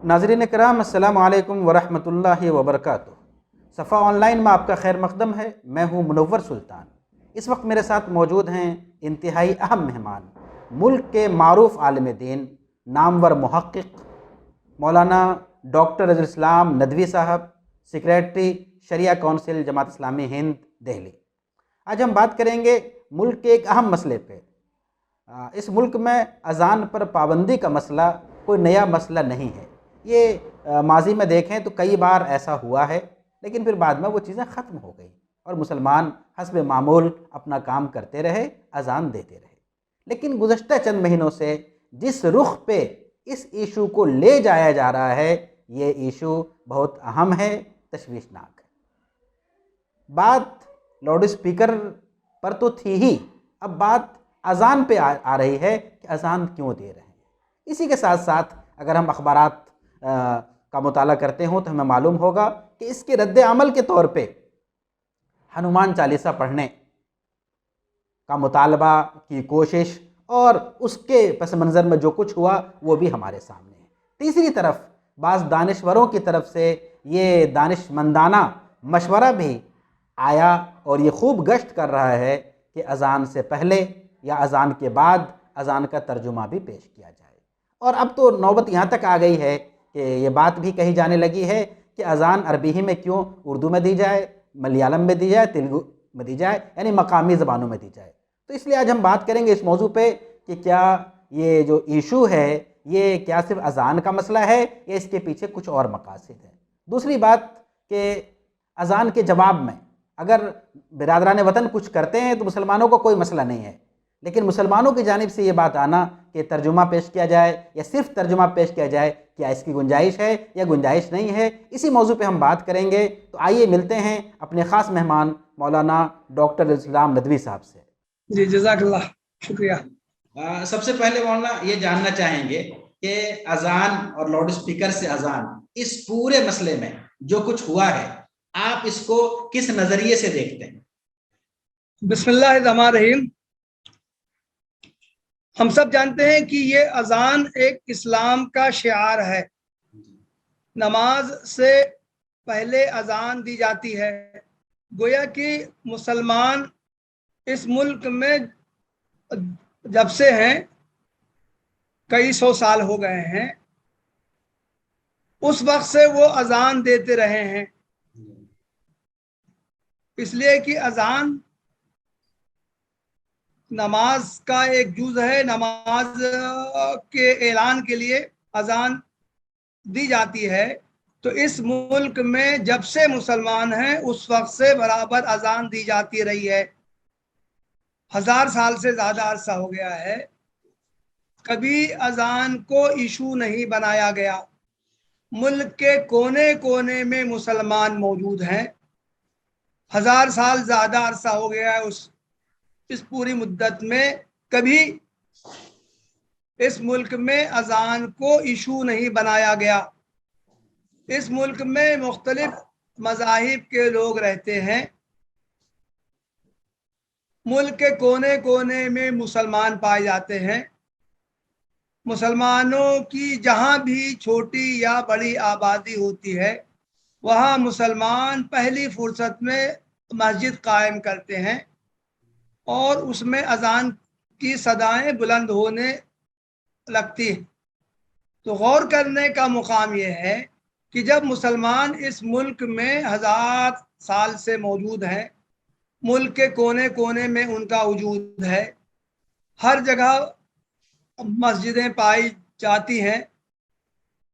ناظرین کرام، السلام علیکم ورحمۃ اللہ وبرکاتہ۔ صفا آن لائن میں آپ کا خیر مقدم ہے۔ میں ہوں منور سلطان۔ اس وقت میرے ساتھ موجود ہیں انتہائی اہم مہمان، ملک کے معروف عالم دین، نامور محقق مولانا ڈاکٹر رضی الاسلام ندوی صاحب، سیکریٹری شریعہ کونسل جماعت اسلامی ہند دہلی۔ آج ہم بات کریں گے ملک کے ایک اہم مسئلے پہ۔ اس ملک میں اذان پر پابندی کا مسئلہ کوئی نیا مسئلہ نہیں ہے۔ یہ ماضی میں دیکھیں تو کئی بار ایسا ہوا ہے، لیکن پھر بعد میں وہ چیزیں ختم ہو گئیں اور مسلمان حسب معمول اپنا کام کرتے رہے، اذان دیتے رہے۔ لیکن گزشتہ چند مہینوں سے جس رخ پہ اس ایشو کو لے جایا جا رہا ہے، یہ ایشو بہت اہم ہے، تشویشناک ہے۔ بات لاؤڈ اسپیکر پر تو تھی ہی، اب بات اذان پہ آ رہی ہے کہ اذان کیوں دے رہے ہیں۔ اسی کے ساتھ ساتھ اگر ہم اخبارات کا مطالعہ کرتے ہوں تو ہمیں معلوم ہوگا کہ اس کے رد عمل کے طور پہ ہنومان چالیسا پڑھنے کا مطالبہ کی کوشش اور اس کے پس منظر میں جو کچھ ہوا وہ بھی ہمارے سامنے ہے۔ تیسری طرف بعض دانشوروں کی طرف سے یہ دانش مندانہ مشورہ بھی آیا اور یہ خوب گشت کر رہا ہے کہ اذان سے پہلے یا اذان کے بعد اذان کا ترجمہ بھی پیش کیا جائے۔ اور اب تو نوبت یہاں تک آ گئی ہے کہ یہ بات بھی کہی جانے لگی ہے کہ اذان عربی ہی میں کیوں، اردو میں دی جائے، ملیالم میں دی جائے، تیلگو میں دی جائے، یعنی مقامی زبانوں میں دی جائے۔ تو اس لیے آج ہم بات کریں گے اس موضوع پہ کہ کیا یہ جو ایشو ہے یہ کیا صرف اذان کا مسئلہ ہے یا اس کے پیچھے کچھ اور مقاصد ہیں۔ دوسری بات کہ اذان کے جواب میں اگر برادران وطن کچھ کرتے ہیں تو مسلمانوں کو کوئی مسئلہ نہیں ہے، لیکن مسلمانوں کی جانب سے یہ بات آنا کہ ترجمہ پیش کیا جائے یا صرف ترجمہ پیش کیا جائے، کیا اس کی گنجائش ہے یا گنجائش نہیں ہے، اسی موضوع پہ ہم بات کریں گے۔ تو آئیے ملتے ہیں اپنے خاص مہمان مولانا ڈاکٹر رضی الاسلام ندوی صاحب سے۔ جی جزاک اللہ، شکریہ۔ سب سے پہلے مولانا یہ جاننا چاہیں گے کہ اذان اور لاؤڈ اسپیکر سے اذان، اس پورے مسئلے میں جو کچھ ہوا ہے آپ اس کو کس نظریے سے دیکھتے ہیں؟ بسم اللہ الرحمن الرحیم۔ ہم سب جانتے ہیں کہ یہ اذان ایک اسلام کا شعار ہے۔ نماز سے پہلے اذان دی جاتی ہے، گویا کہ مسلمان اس ملک میں جب سے ہیں، کئی سو سال ہو گئے ہیں، اس وقت سے وہ اذان دیتے رہے ہیں، اس لیے کہ اذان نماز کا ایک جز ہے۔ نماز کے اعلان کے لیے اذان دی جاتی ہے۔ تو اس ملک میں جب سے مسلمان ہیں اس وقت سے برابر اذان دی جاتی رہی ہے، 1000 سال سے زیادہ عرصہ ہو گیا ہے۔ کبھی اذان کو ایشو نہیں بنایا گیا۔ ملک کے کونے کونے میں مسلمان موجود ہیں، 1000 سال زیادہ عرصہ ہو گیا ہے۔ اس پوری مدت میں کبھی اس ملک میں اذان کو ایشو نہیں بنایا گیا۔ اس ملک میں مختلف مذاہب کے لوگ رہتے ہیں، ملک کے کونے کونے میں مسلمان پائے جاتے ہیں۔ مسلمانوں کی جہاں بھی چھوٹی یا بڑی آبادی ہوتی ہے وہاں مسلمان پہلی فرصت میں مسجد قائم کرتے ہیں اور اس میں اذان کی صدائیں بلند ہونے لگتی ہیں۔ تو غور کرنے کا مقام یہ ہے کہ جب مسلمان اس ملک میں 1000 سال سے موجود ہیں، ملک کے کونے کونے میں ان کا وجود ہے، ہر جگہ مسجدیں پائی جاتی ہیں،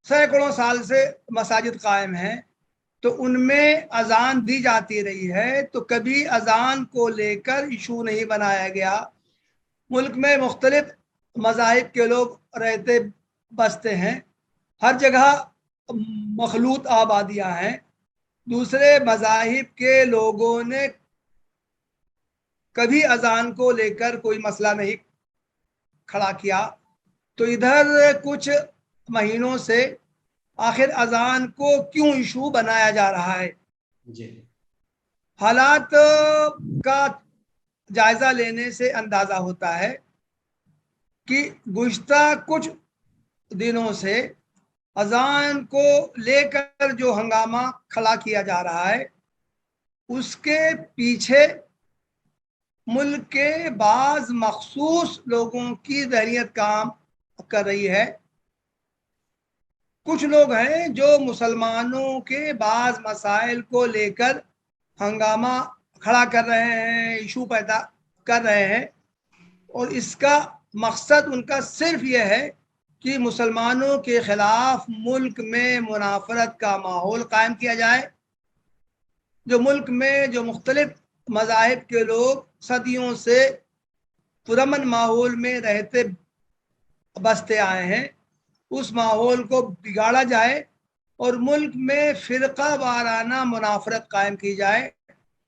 سینکڑوں سال سے مساجد قائم ہیں، تو ان میں اذان دی جاتی رہی ہے۔ تو کبھی اذان کو لے کر ایشو نہیں بنایا گیا۔ ملک میں مختلف مذاہب کے لوگ رہتے بستے ہیں، ہر جگہ مخلوط آبادیاں ہیں، دوسرے مذاہب کے لوگوں نے کبھی اذان کو لے کر کوئی مسئلہ نہیں کھڑا کیا۔ تو ادھر کچھ مہینوں سے آخر اذان کو کیوں ایشو بنایا جا رہا ہے؟ حالات کا جائزہ لینے سے اندازہ ہوتا ہے کہ گزشتہ کچھ دنوں سے اذان کو لے کر جو ہنگامہ کھڑا کیا جا رہا ہے اس کے پیچھے ملک کے بعض مخصوص لوگوں کی ذہنیت کام کر رہی ہے. کچھ لوگ ہیں جو مسلمانوں کے بعض مسائل کو لے کر ہنگامہ کھڑا کر رہے ہیں, ایشو پیدا کر رہے ہیں, اور اس کا مقصد ان کا صرف یہ ہے کہ مسلمانوں کے خلاف ملک میں منافرت کا ماحول قائم کیا جائے. جو ملک میں جو مختلف مذاہب کے لوگ صدیوں سے پرامن ماحول میں رہتے بستے آئے ہیں, اس ماحول کو بگاڑا جائے اور ملک میں فرقہ وارانہ منافرت قائم کی جائے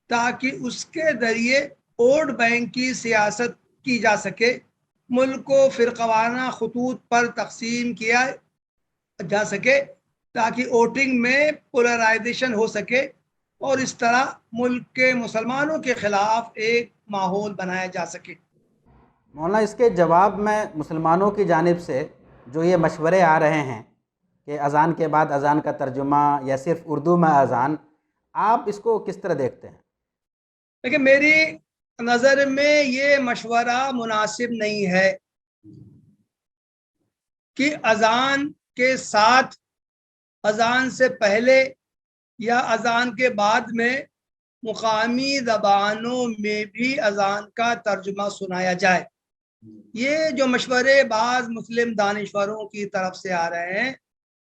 تاکہ اس کے ذریعے ووٹ بینک کی سیاست کی جا سکے, ملک کو فرقہ وارانہ خطوط پر تقسیم کیا جا سکے تاکہ ووٹنگ میں پولرائزیشن ہو سکے, اور اس طرح ملک کے مسلمانوں کے خلاف ایک ماحول بنایا جا سکے. مولانا, اس کے جواب میں مسلمانوں کی جانب سے جو یہ مشورے آ رہے ہیں کہ اذان کے بعد اذان کا ترجمہ یا صرف اردو میں اذان, آپ اس کو کس طرح دیکھتے ہیں؟ لیکن میری نظر میں یہ مشورہ مناسب نہیں ہے کہ اذان کے ساتھ, اذان سے پہلے یا اذان کے بعد میں مقامی زبانوں میں بھی اذان کا ترجمہ سنایا جائے. یہ جو مشورے بعض مسلم دانشوروں کی طرف سے آ رہے ہیں,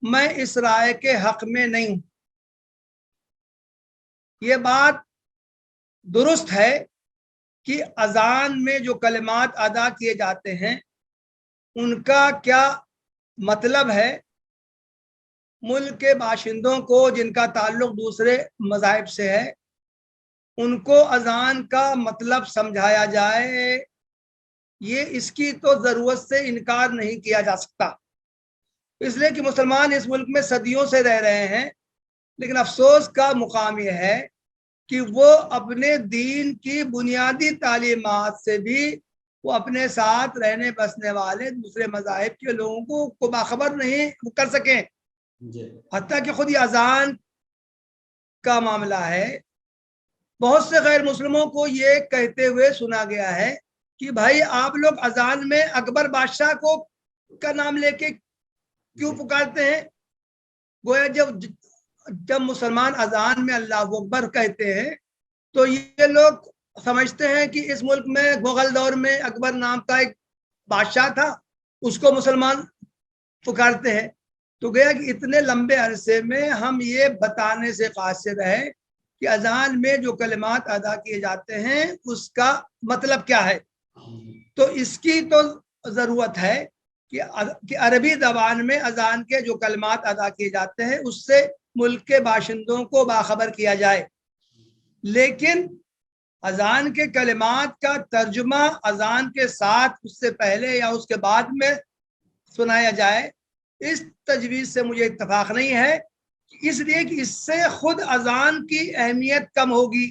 میں اس رائے کے حق میں نہیں ہوں. یہ بات درست ہے کہ اذان میں جو کلمات ادا کیے جاتے ہیں ان کا کیا مطلب ہے, ملک کے باشندوں کو جن کا تعلق دوسرے مذاہب سے ہے ان کو اذان کا مطلب سمجھایا جائے. یہ اس کی تو ضرورت سے انکار نہیں کیا جا سکتا, اس لیے کہ مسلمان اس ملک میں صدیوں سے رہ رہے ہیں, لیکن افسوس کا مقام یہ ہے کہ وہ اپنے دین کی بنیادی تعلیمات سے بھی وہ اپنے ساتھ رہنے بسنے والے دوسرے مذاہب کے لوگوں کو باخبر نہیں کر سکیں. حتیٰ کہ خود یہ اذان کا معاملہ ہے, بہت سے غیر مسلموں کو یہ کہتے ہوئے سنا گیا ہے کہ بھائی آپ لوگ اذان میں اکبر بادشاہ کو کا نام لے کے کیوں پکارتے ہیں؟ گویا جب مسلمان اذان میں اللہ اکبر کہتے ہیں تو یہ لوگ سمجھتے ہیں کہ اس ملک میں مغل دور میں اکبر نام کا ایک بادشاہ تھا, اس کو مسلمان پکارتے ہیں. تو گویا کہ اتنے لمبے عرصے میں ہم یہ بتانے سے قاصر ہے کہ اذان میں جو کلمات ادا کیے جاتے ہیں اس کا مطلب کیا ہے. تو اس کی تو ضرورت ہے کہ عربی زبان میں اذان کے جو کلمات ادا کیے جاتے ہیں اس سے ملک کے باشندوں کو باخبر کیا جائے, لیکن اذان کے کلمات کا ترجمہ اذان کے ساتھ, اس سے پہلے یا اس کے بعد میں سنایا جائے, اس تجویز سے مجھے اتفاق نہیں ہے, اس لیے کہ اس سے خود اذان کی اہمیت کم ہوگی.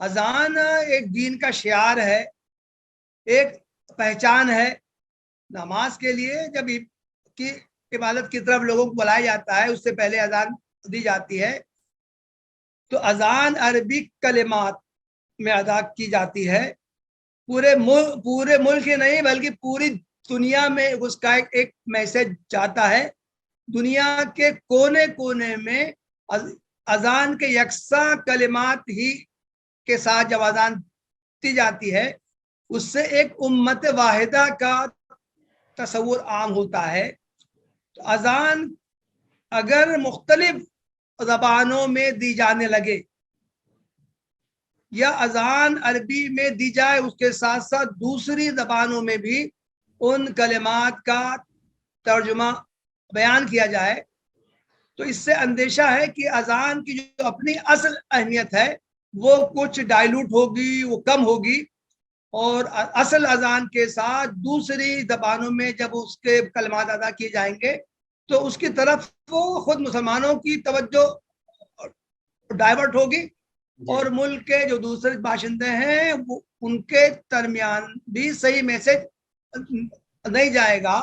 اذان ایک دین کا شعار ہے, ایک پہچان ہے. نماز کے لیے جب کی عبادت کی طرف لوگوں کو بلایا جاتا ہے اس سے پہلے اذان دی جاتی ہے, تو اذان عربی کلمات میں ادا کی جاتی ہے. پورے ملک ہی نہیں بلکہ پوری دنیا میں اس کا ایک میسج جاتا ہے. دنیا کے کونے کونے میں اذان کے یکساں کلمات ہی کے ساتھ جب اذان دی جاتی ہے اس سے ایک امت واحدہ کا تصور عام ہوتا ہے. تو اذان اگر مختلف زبانوں میں دی جانے لگے یا اذان عربی میں دی جائے اس کے ساتھ ساتھ دوسری زبانوں میں بھی ان کلمات کا ترجمہ بیان کیا جائے, تو اس سے اندیشہ ہے کہ اذان کی جو اپنی اصل اہمیت ہے وہ کچھ ڈائلوٹ ہوگی, وہ کم ہوگی, اور اصل اذان کے ساتھ دوسری زبانوں میں جب اس کے کلمات ادا کیے جائیں گے تو اس کی طرف وہ خود مسلمانوں کی توجہ ڈائیورٹ ہوگی, اور ملک کے جو دوسرے باشندے ہیں وہ ان کے درمیان بھی صحیح میسج نہیں جائے گا.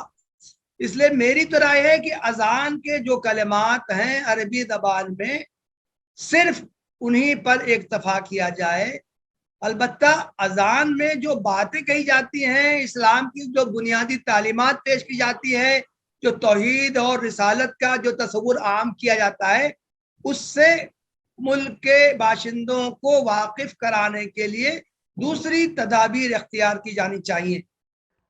اس لیے میری تو رائے ہے کہ اذان کے جو کلمات ہیں عربی زبان میں صرف انہی پر اکتفا کیا جائے. البتہ اذان میں جو باتیں کہی جاتی ہیں، اسلام کی جو بنیادی تعلیمات پیش کی جاتی ہے، جو توحید اور رسالت کا جو تصور عام کیا جاتا ہے، اس سے ملک کے باشندوں کو واقف کرانے کے لیے دوسری تدابیر اختیار کی جانی چاہیے.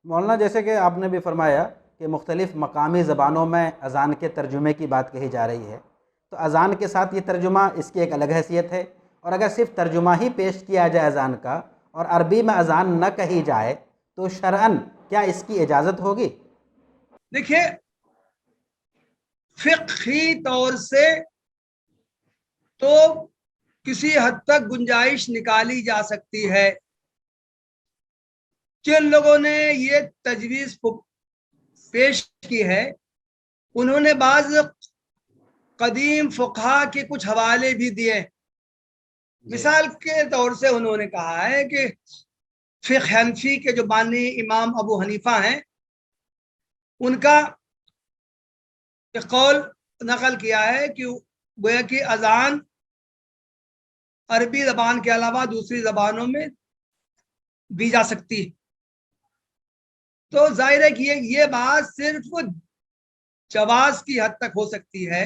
مولانا، جیسے کہ آپ نے بھی فرمایا کہ مختلف مقامی زبانوں میں اذان کے ترجمے کی بات کہی جا رہی ہے، تو اذان کے ساتھ یہ ترجمہ اس کی ایک الگ حیثیت ہے، اور اگر صرف ترجمہ ہی پیش کیا جائے اذان کا اور عربی میں اذان نہ کہی جائے تو شرعاً کیا اس کی اجازت ہوگی؟ دیکھیے، فقہی طور سے تو کسی حد تک گنجائش نکالی جا سکتی ہے. جن لوگوں نے یہ تجویز پیش کی ہے انہوں نے بعض قدیم فقہا کے کچھ حوالے بھی دیے. مثال کے طور سے انہوں نے کہا ہے کہ فقہ حنفی کے جو بانی امام ابو حنیفہ ہیں، ان کا ایک قول نقل کیا ہے کہ گویا کہ اذان عربی زبان کے علاوہ دوسری زبانوں میں دی جا سکتی. تو ظاہر ہے کہ یہ بات صرف جواز کی حد تک ہو سکتی ہے،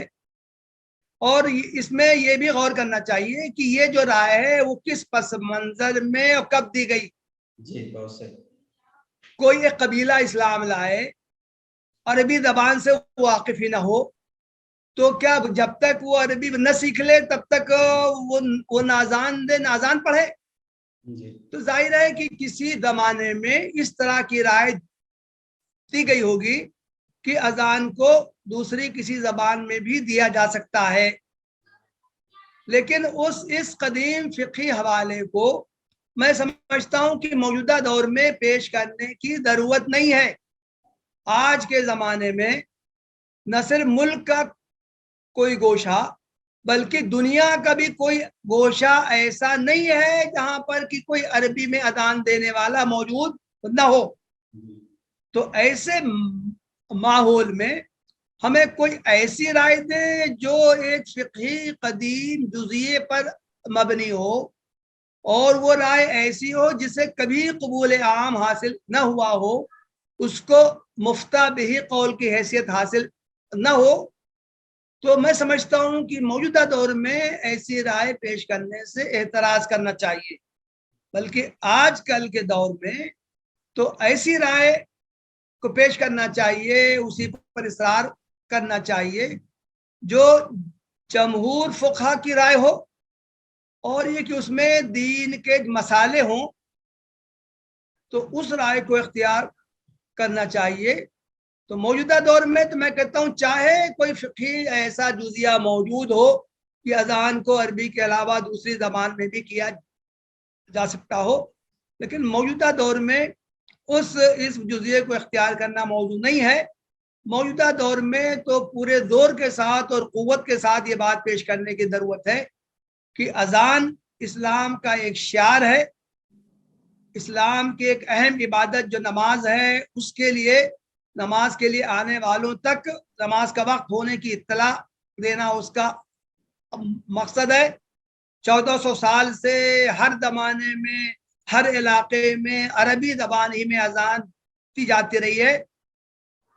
اور اس میں یہ بھی غور کرنا چاہیے کہ یہ جو رائے ہے وہ کس پس منظر میں اور کب دی گئی. جی، بہت سے کوئی ایک قبیلہ اسلام لائے، عربی زبان سے واقف ہی نہ ہو، تو کیا جب تک وہ عربی نہ سیکھ لے تب تک وہ نازان دے، نازان پڑھے؟ تو ظاہر ہے کہ کسی زمانے میں اس طرح کی رائے دی گئی ہوگی کہ اذان کو دوسری کسی زبان میں بھی دیا جا سکتا ہے. لیکن اس قدیم فقہی حوالے کو میں سمجھتا ہوں کہ موجودہ دور میں پیش کرنے کی ضرورت نہیں ہے. آج کے زمانے میں نہ صرف ملک کا کوئی گوشہ بلکہ دنیا کا بھی کوئی گوشہ ایسا نہیں ہے جہاں پر کہ کوئی عربی میں اذان دینے والا موجود نہ ہو. تو ایسے ماحول میں ہمیں کوئی ایسی رائے دے جو ایک فقہی قدیم جزیے پر مبنی ہو، اور وہ رائے ایسی ہو جسے کبھی قبول عام حاصل نہ ہوا ہو، اس کو مفتہ بہی قول کی حیثیت حاصل نہ ہو. تو میں سمجھتا ہوں کہ موجودہ دور میں ایسی رائے پیش کرنے سے اعتراض کرنا چاہیے. بلکہ آج کل کے دور میں تو ایسی رائے کو پیش کرنا چاہیے، اسی پر اصرار کرنا چاہیے جو جمہور فقہا کی رائے ہو، اور یہ کہ اس میں دین کے مسائل ہوں، تو اس رائے کو اختیار کرنا چاہیے. تو موجودہ دور میں تو میں کہتا ہوں چاہے کوئی فقہی ایسا جزیہ موجود ہو کہ اذان کو عربی کے علاوہ دوسری زبان میں بھی کیا جا سکتا ہو، لیکن موجودہ دور میں اس جزیے کو اختیار کرنا موضوع نہیں ہے. موجودہ دور میں تو پورے زور کے ساتھ اور قوت کے ساتھ یہ بات پیش کرنے کی ضرورت ہے کہ اذان اسلام کا ایک شعار ہے، اسلام کی ایک اہم عبادت جو نماز ہے، اس کے لیے نماز کے لیے آنے والوں تک نماز کا وقت ہونے کی اطلاع دینا اس کا مقصد ہے. 1400 سال سے ہر زمانے میں ہر علاقے میں عربی زبان ہی میں اذان دی جاتی رہی ہے.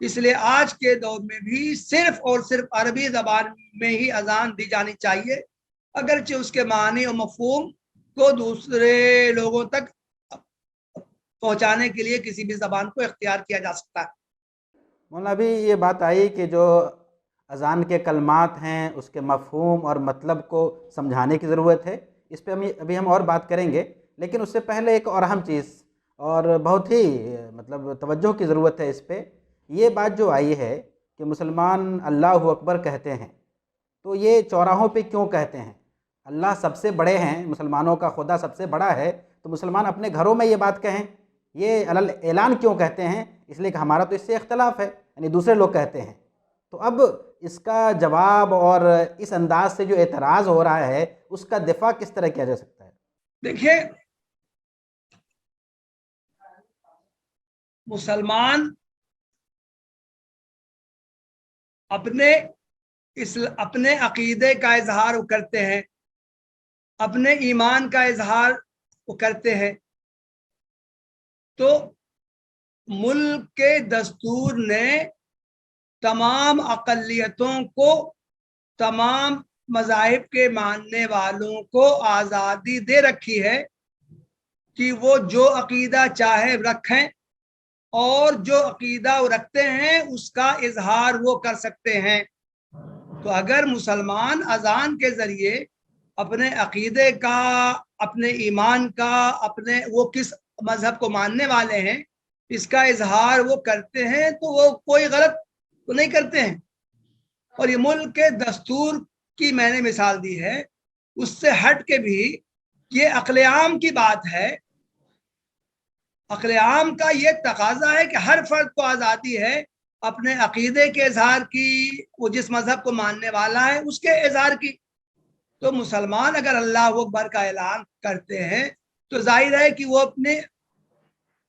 اس لیے آج کے دور میں بھی صرف اور صرف عربی زبان میں ہی اذان دی جانی چاہیے، اگرچہ اس کے معنی اور مفہوم کو دوسرے لوگوں تک پہنچانے کے لیے کسی بھی زبان کو اختیار کیا جا سکتا ہے. مولانا، ابھی یہ بات آئی کہ جو اذان کے کلمات ہیں اس کے مفہوم اور مطلب کو سمجھانے کی ضرورت ہے، اس پہ ابھی ہم اور بات کریں گے. لیکن اس سے پہلے ایک اور اہم چیز اور بہت ہی مطلب توجہ کی ضرورت ہے اس پہ. یہ بات جو آئی ہے کہ مسلمان اللہ اکبر کہتے ہیں، تو یہ چوراہوں پہ کیوں کہتے ہیں؟ اللہ سب سے بڑے ہیں، مسلمانوں کا خدا سب سے بڑا ہے، تو مسلمان اپنے گھروں میں یہ بات کہیں، یہ اعلان کیوں کہتے ہیں؟ اس لیے کہ ہمارا تو اس سے اختلاف ہے، یعنی دوسرے لوگ کہتے ہیں. تو اب اس کا جواب اور اس انداز سے جو اعتراض ہو رہا ہے اس کا دفاع کس طرح کیا جا سکتا ہے؟ دیکھیے، مسلمان اپنے عقیدے کا اظہار کرتے ہیں، اپنے ایمان کا اظہار کرتے ہیں، تو ملک کے دستور نے تمام اقلیتوں کو، تمام مذاہب کے ماننے والوں کو آزادی دے رکھی ہے کہ وہ جو عقیدہ چاہے رکھیں، اور جو عقیدہ وہ رکھتے ہیں اس کا اظہار وہ کر سکتے ہیں۔ تو اگر مسلمان اذان کے ذریعے اپنے عقیدے کا، اپنے ایمان کا، اپنے وہ کس مذہب کو ماننے والے ہیں اس کا اظہار وہ کرتے ہیں تو وہ کوئی غلط تو نہیں کرتے ہیں۔ اور یہ ملک کے دستور کی میں نے مثال دی ہے، اس سے ہٹ کے بھی یہ عقل عام کی بات ہے۔ عقل عام کا یہ تقاضا ہے کہ ہر فرد کو آزادی ہے اپنے عقیدے کے اظہار کی، وہ جس مذہب کو ماننے والا ہے اس کے اظہار کی۔ تو مسلمان اگر اللہ اکبر کا اعلان کرتے ہیں تو ظاہر ہے کہ وہ اپنے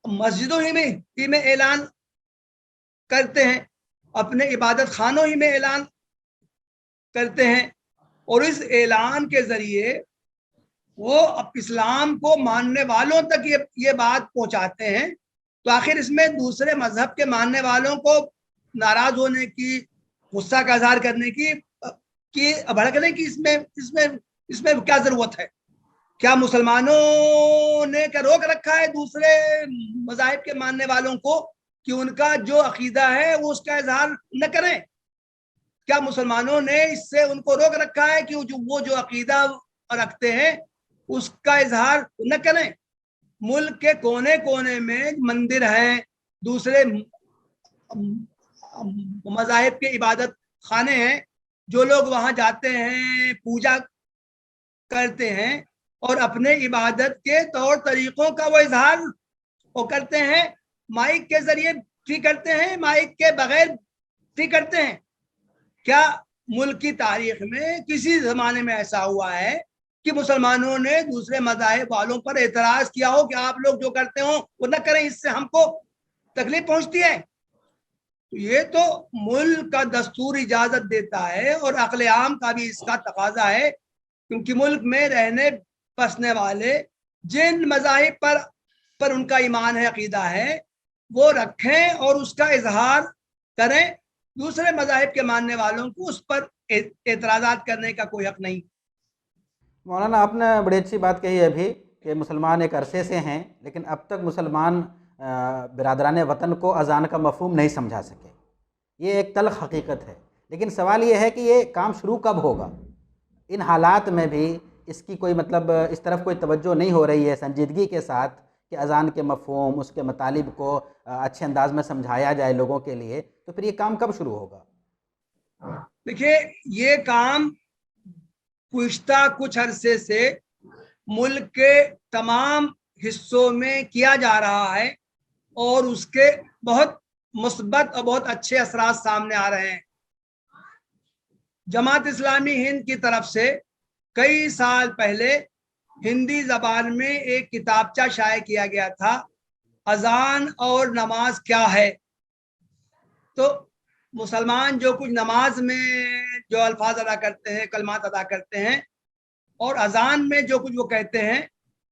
مسجدوں ہی میں اعلان کرتے ہیں، اپنے عبادت خانوں ہی میں اعلان کرتے ہیں، اور اس اعلان کے ذریعے وہ اسلام کو ماننے والوں تک یہ بات پہنچاتے ہیں۔ تو آخر اس میں دوسرے مذہب کے ماننے والوں کو ناراض ہونے کی، غصہ کا اظہار کرنے کی، بھڑکنے کی اس میں کیا ضرورت ہے؟ کیا مسلمانوں نے کیا روک رکھا ہے دوسرے مذاہب کے ماننے والوں کو کہ ان کا جو عقیدہ ہے وہ اس کا اظہار نہ کریں؟ کیا مسلمانوں نے اس سے ان کو روک رکھا ہے کہ وہ جو عقیدہ رکھتے ہیں اس کا اظہار نہ کریں؟ ملک کے کونے کونے میں مندر ہیں، دوسرے مذاہب کے عبادت خانے ہیں، جو لوگ وہاں جاتے ہیں، پوجا کرتے ہیں اور اپنے عبادت کے طور طریقوں کا وہ اظہار وہ کرتے ہیں، مائک کے ذریعے بھی کرتے ہیں، مائک کے بغیر بھی کرتے ہیں۔ کیا ملک کی تاریخ میں کسی زمانے میں ایسا ہوا ہے کہ مسلمانوں نے دوسرے مذاہب والوں پر اعتراض کیا ہو کہ آپ لوگ جو کرتے ہو وہ نہ کریں، اس سے ہم کو تکلیف پہنچتی ہے؟ تو یہ تو ملک کا دستور اجازت دیتا ہے، اور عقل عام کا بھی اس کا تقاضا ہے، کیونکہ ملک میں رہنے بسنے والے جن مذاہب پر ان کا ایمان ہے، عقیدہ ہے، وہ رکھیں اور اس کا اظہار کریں۔ دوسرے مذاہب کے ماننے والوں کو اس پر اعتراضات کرنے کا کوئی حق نہیں۔ مولانا آپ نے بڑی اچھی بات کہی ابھی کہ مسلمان ایک عرصے سے ہیں، لیکن اب تک مسلمان برادران وطن کو اذان کا مفہوم نہیں سمجھا سکے۔ یہ ایک تلخ حقیقت ہے، لیکن سوال یہ ہے کہ یہ کام شروع کب ہوگا؟ ان حالات میں بھی اس کی کوئی اس طرف کوئی توجہ نہیں ہو رہی ہے سنجیدگی کے ساتھ کہ اذان کے مفہوم، اس کے مطالب کو اچھے انداز میں سمجھایا جائے لوگوں کے لیے، تو پھر یہ کام کب شروع ہوگا؟ دیکھیے، یہ کام گزشتہ کچھ عرصے سے ملک کے تمام حصوں میں کیا جا رہا ہے، اور اس کے بہت مثبت اور بہت اچھے اثرات سامنے آ رہے ہیں۔ جماعت اسلامی ہند کی طرف سے کئی سال پہلے ہندی زبان میں ایک کتابچہ شائع کیا گیا تھا، اذان اور نماز کیا ہے۔ تو مسلمان جو کچھ نماز میں جو الفاظ ادا کرتے ہیں، کلمات ادا کرتے ہیں، اور اذان میں جو کچھ وہ کہتے ہیں،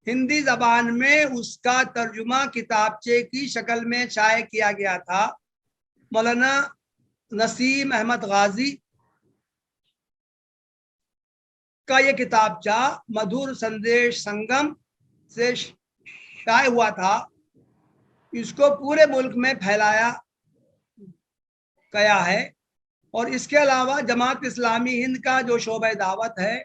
ہندی زبان میں اس کا ترجمہ کتابچے کی شکل میں شائع کیا گیا تھا۔ مولانا نسیم احمد غازی کا یہ کتابچہ مدھور سندیش سنگم سے شائع ہوا تھا۔ اس کو پورے ملک میں پھیلایا گیا ہے، اور اس کے علاوہ جماعت اسلامی ہند کا جو شعبہ دعوت ہے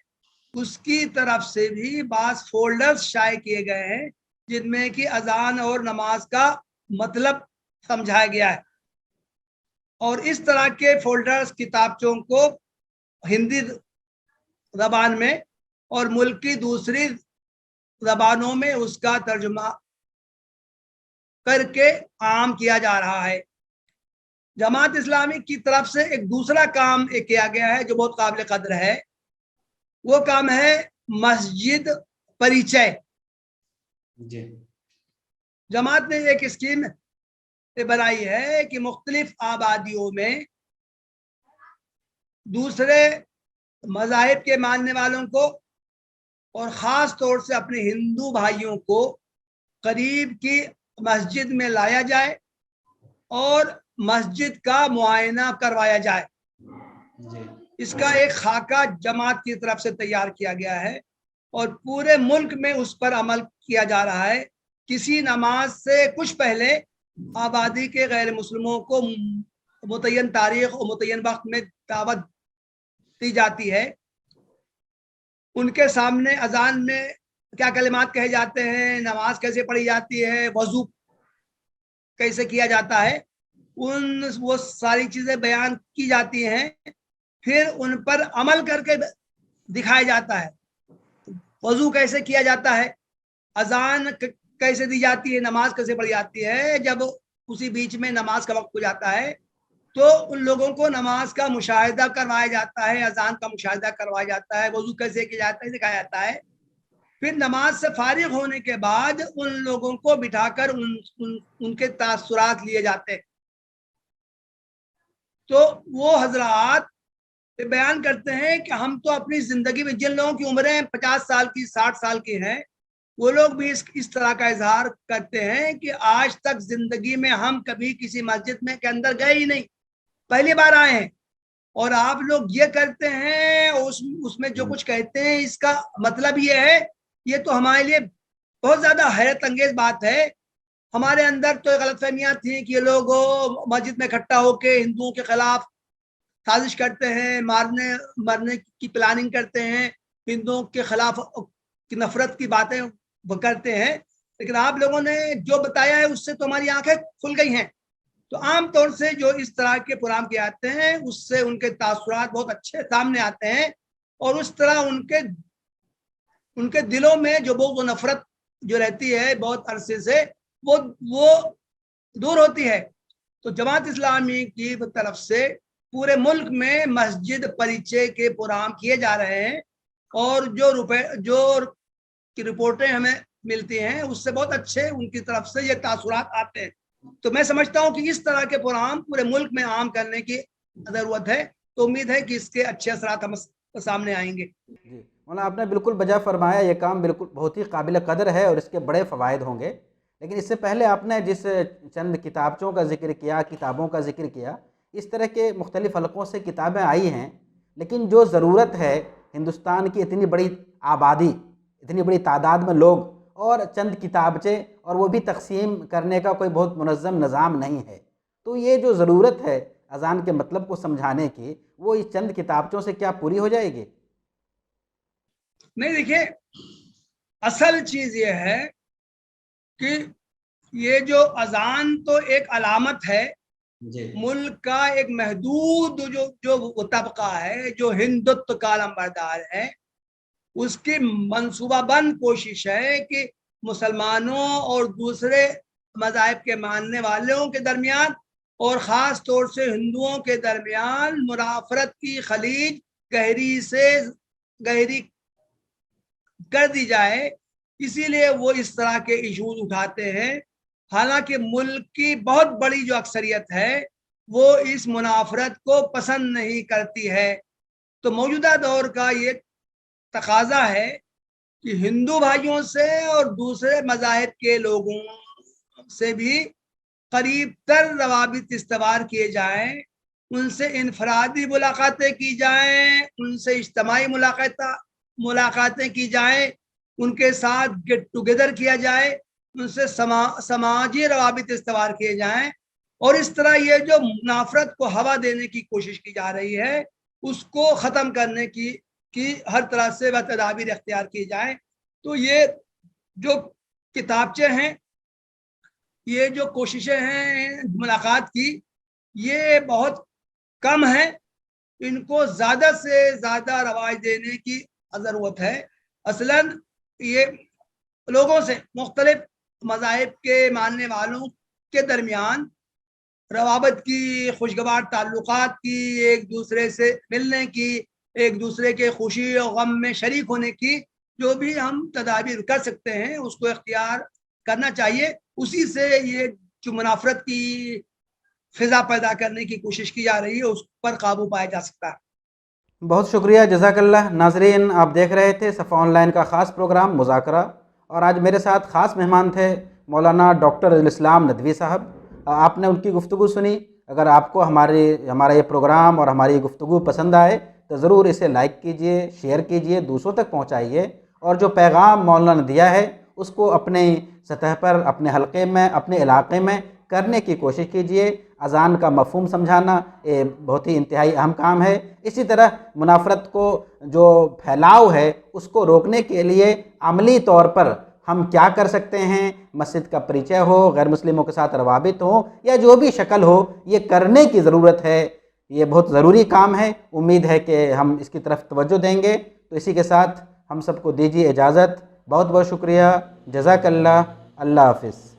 اس کی طرف سے بھی بعض فولڈرز شائع کیے گئے ہیں جن میں کہ اذان اور نماز کا مطلب سمجھایا گیا ہے۔ اور اس طرح کے فولڈرز کتابچوں کو ہندی زبان میں اور ملک کی دوسری زبانوں میں اس کا ترجمہ کر کے عام کیا جا رہا ہے۔ جماعت اسلامی کی طرف سے ایک دوسرا کام کیا گیا ہے جو بہت قابل قدر ہے، وہ کام ہے مسجد پریچے۔ جی، جماعت نے ایک اسکیم بنائی ہے کہ مختلف آبادیوں میں دوسرے مذاہب کے ماننے والوں کو اور خاص طور سے اپنے ہندو بھائیوں کو قریب کی مسجد میں لایا جائے اور مسجد کا معائنہ کروایا جائے. اس کا ایک خاکہ جماعت کی طرف سے تیار کیا گیا ہے اور پورے ملک میں اس پر عمل کیا جا رہا ہے. کسی نماز سے کچھ پہلے آبادی کے غیر مسلموں کو متعین تاریخ اور متعین وقت میں دعوت دی جاتی ہے. ان کے سامنے اذان میں کیا کلمات کہے جاتے ہیں, نماز کیسے پڑھی جاتی ہے, وضو کیسے کیا جاتا ہے, وہ ساری چیزیں بیان کی جاتی ہیں. پھر ان پر عمل کر کے دکھایا جاتا ہے. وضو کیسے کیا جاتا ہے, اذان کیسے دی جاتی ہے, نماز کیسے پڑھی جاتی ہے. جب اسی بیچ میں نماز کا وقت ہو جاتا ہے تو ان لوگوں کو نماز کا مشاہدہ کروایا جاتا ہے, اذان کا مشاہدہ کروایا جاتا ہے, وضو کیسے کیا جاتا ہے سکھایا جاتا ہے. پھر نماز سے فارغ ہونے کے بعد ان لوگوں کو بٹھا کر ان کے تاثرات لیے جاتے ہیں. تو وہ حضرات بیان کرتے ہیں کہ ہم تو اپنی زندگی میں, جن لوگوں کی عمریں 50 سال کی 60 سال کی ہیں, وہ لوگ بھی اس طرح کا اظہار کرتے ہیں کہ آج تک زندگی میں ہم کبھی کسی مسجد میں کے اندر گئے ہی نہیں, پہلی بار آئے ہیں. اور آپ لوگ یہ کرتے ہیں, اس میں جو کچھ کہتے ہیں اس کا مطلب یہ ہے, یہ تو ہمارے لیے بہت زیادہ حیرت انگیز بات ہے. ہمارے اندر تو غلط فہمیاں تھیں کہ یہ لوگ مسجد میں اکٹھا ہو کے ہندوؤں کے خلاف سازش کرتے ہیں, مرنے کی پلاننگ کرتے ہیں, ہندوؤں کے خلاف کی نفرت کی باتیں کرتے ہیں. لیکن آپ لوگوں نے جو بتایا ہے اس سے تو ہماری آنکھیں کھل گئی ہیں. تو عام طور سے جو اس طرح کے پروگرام کیے جاتے ہیں اس سے ان کے تاثرات بہت اچھے سامنے آتے ہیں اور اس طرح ان کے دلوں میں جو بغض و نفرت جو رہتی ہے بہت عرصے سے وہ دور ہوتی ہے. تو جماعت اسلامی کی طرف سے پورے ملک میں مسجد پریچے کے پروگرام کیے جا رہے ہیں اور جو رپورٹیں ہمیں ملتی ہیں اس سے بہت اچھے ان کی طرف سے یہ تاثرات آتے ہیں. تو میں سمجھتا ہوں کہ اس طرح کے پروگرام پورے ملک میں عام کرنے کی ضرورت ہے. تو امید ہے کہ اس کے اچھے اثرات ہم سامنے آئیں گے. جی مولانا, آپ نے بالکل بجا فرمایا, یہ کام بالکل بہت ہی قابل قدر ہے اور اس کے بڑے فوائد ہوں گے. لیکن اس سے پہلے آپ نے جس چند کتابچوں کا ذکر کیا, کتابوں کا ذکر کیا, اس طرح کے مختلف حلقوں سے کتابیں آئی ہیں, لیکن جو ضرورت ہے ہندوستان کی اتنی بڑی آبادی, اتنی بڑی تعداد میں لوگ اور چند کتابچے, اور وہ بھی تقسیم کرنے کا کوئی بہت منظم نظام نہیں ہے, تو یہ جو ضرورت ہے اذان کے مطلب کو سمجھانے کی, وہ اس چند کتابچوں سے کیا پوری ہو جائے گی؟ نہیں, دیکھیے اصل چیز یہ ہے کہ یہ جو اذان تو ایک علامت ہے ملک کا ایک محدود جو طبقہ ہے جو ہندوتو کا علمبردار ہے, اس کی منصوبہ بند کوشش ہے کہ مسلمانوں اور دوسرے مذاہب کے ماننے والوں کے درمیان اور خاص طور سے ہندوؤں کے درمیان منافرت کی خلیج گہری سے گہری کر دی جائے. اسی لیے وہ اس طرح کے ایشوز اٹھاتے ہیں. حالانکہ ملک کی بہت بڑی جو اکثریت ہے وہ اس منافرت کو پسند نہیں کرتی ہے. تو موجودہ دور کا یہ تقاضا ہے کہ ہندو بھائیوں سے اور دوسرے مذاہب کے لوگوں سے بھی قریب تر روابط استوار کیے جائیں, ان سے انفرادی ملاقاتیں کی جائیں, ان سے اجتماعی ملاقاتیں کی جائیں, ان کے ساتھ گیٹ ٹوگیدر کیا جائے, ان سے سماجی روابط استوار کیے جائیں. اور اس طرح یہ جو نفرت کو ہوا دینے کی کوشش کی جا رہی ہے اس کو ختم کرنے کی ہر طرح سے تدابیر اختیار کی جائیں. تو یہ جو کتابچے ہیں, یہ جو کوششیں ہیں ملاقات کی, یہ بہت کم ہیں. ان کو زیادہ سے زیادہ رواج دینے کی ضرورت ہے. اصلاً یہ لوگوں سے, مختلف مذاہب کے ماننے والوں کے درمیان روابط کی, خوشگوار تعلقات کی, ایک دوسرے سے ملنے کی, ایک دوسرے کے خوشی اور غم میں شریک ہونے کی جو بھی ہم تدابیر کر سکتے ہیں اس کو اختیار کرنا چاہیے. اسی سے یہ جو منافرت کی فضا پیدا کرنے کی کوشش کی جا رہی ہے اس پر قابو پایا جا سکتا ہے. بہت شکریہ، جزاک اللہ۔ ناظرین، آپ دیکھ رہے تھے صفا آن لائن کا خاص پروگرام مذاکرہ، اور آج میرے ساتھ خاص مہمان تھے مولانا ڈاکٹر الاسلام ندوی صاحب۔ آپ نے ان کی گفتگو سنی۔ اگر آپ کو ہمارا یہ پروگرام اور ہماری گفتگو پسند آئے تو ضرور اسے لائک کیجئے، شیئر کیجئے، دوسروں تک پہنچائیے، اور جو پیغام مولانا نے دیا ہے اس کو اپنے سطح پر، اپنے حلقے میں، اپنے علاقے میں کرنے کی کوشش کیجئے۔ اذان کا مفہوم سمجھانا یہ بہت ہی انتہائی اہم کام ہے۔ اسی طرح منافرت کو جو پھیلاؤ ہے اس کو روکنے کے لیے عملی طور پر ہم کیا کر سکتے ہیں، مسجد کا پریچے ہو، غیر مسلموں کے ساتھ روابط ہوں، یا جو بھی شکل ہو، یہ کرنے کی ضرورت ہے۔ یہ بہت ضروری کام ہے۔ امید ہے کہ ہم اس کی طرف توجہ دیں گے۔ تو اسی کے ساتھ ہم سب کو دیجیے اجازت۔ بہت بہت شکریہ، جزاک اللہ، اللہ حافظ۔